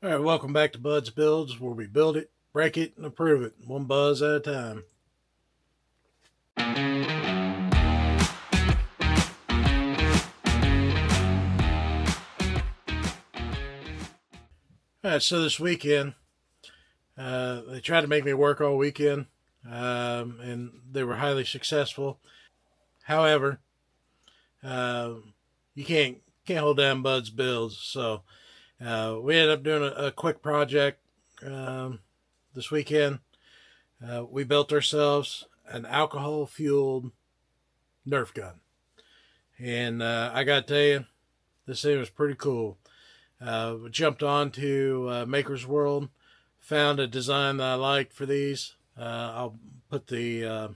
All right, welcome back to Bud's Builds, where we build it, break it, and improve it, one buzz at a time. All right, so this weekend, they tried to make me work all weekend, and they were highly successful. However, uh, you can't hold down Bud's Builds, so we ended up doing a quick project this weekend. We built ourselves an alcohol fueled Nerf gun, and I got to tell you, this thing was pretty cool. Jumped on to Maker's World, found a design that I liked for these. Put the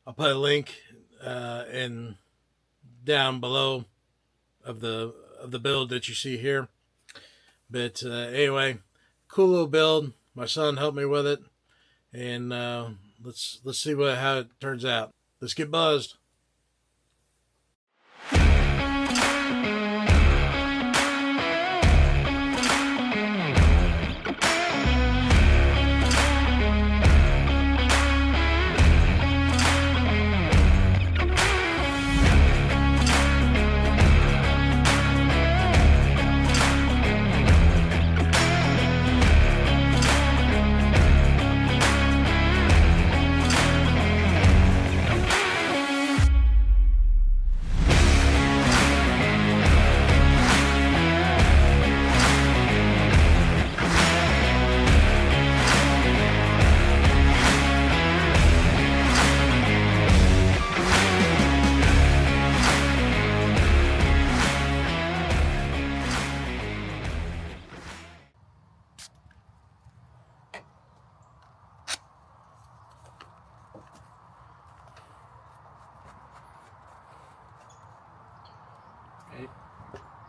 I'll put a link in down below of the build that you see here. But anyway, cool little build. My son helped me with it, and let's see how it turns out. Let's get buzzed.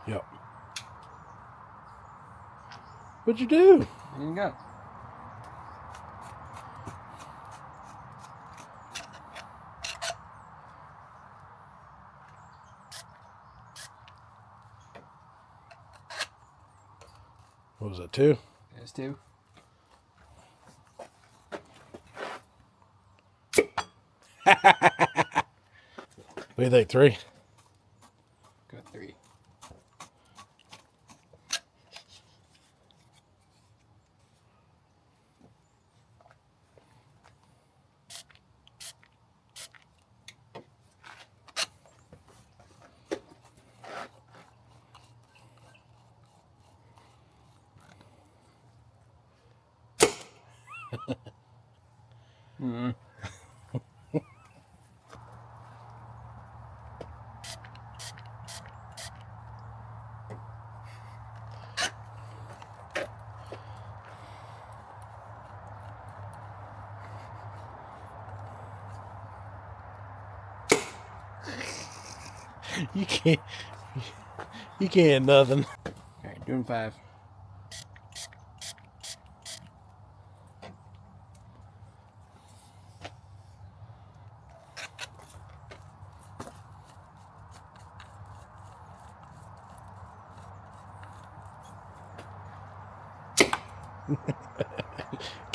Yep. What'd you do? There you go. What was that, 2? There's 2. What do you think, 3? Go 3. You can't nothing. Alright, doing 5.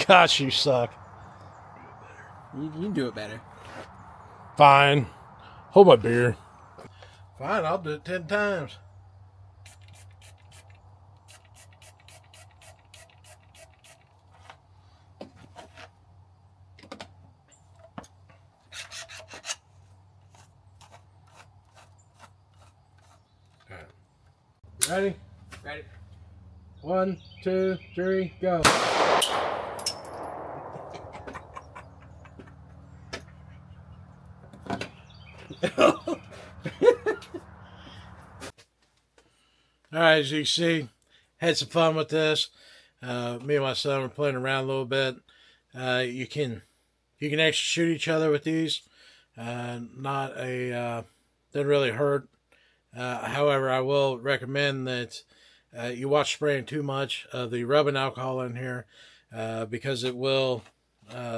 Gosh, you suck. You can do it better. Fine. Hold my beer. Fine, I'll do it 10 times. All right. Ready? Ready? 1, 2, 3, go. All right, as you can see, had some fun with this. Me and my son were playing around a little bit. You can actually shoot each other with these. Doesn't really hurt. However, I will recommend that you watch spraying too much of the rubbing alcohol in here because it will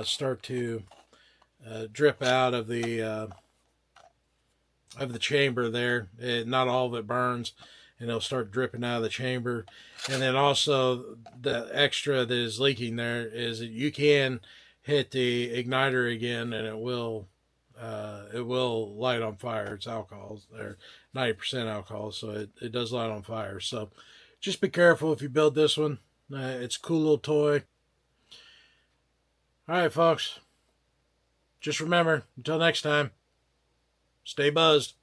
start to drip out of the chamber there. Not all of it burns, and it'll start dripping out of the chamber. And then also the extra that is leaking there is that you can hit the igniter again, and it will light on fire. It's alcohol. They're 90% alcohol, so it does light on fire. So just be careful if you build this one. It's a cool little toy. All right, folks. Just remember, until next time, stay buzzed.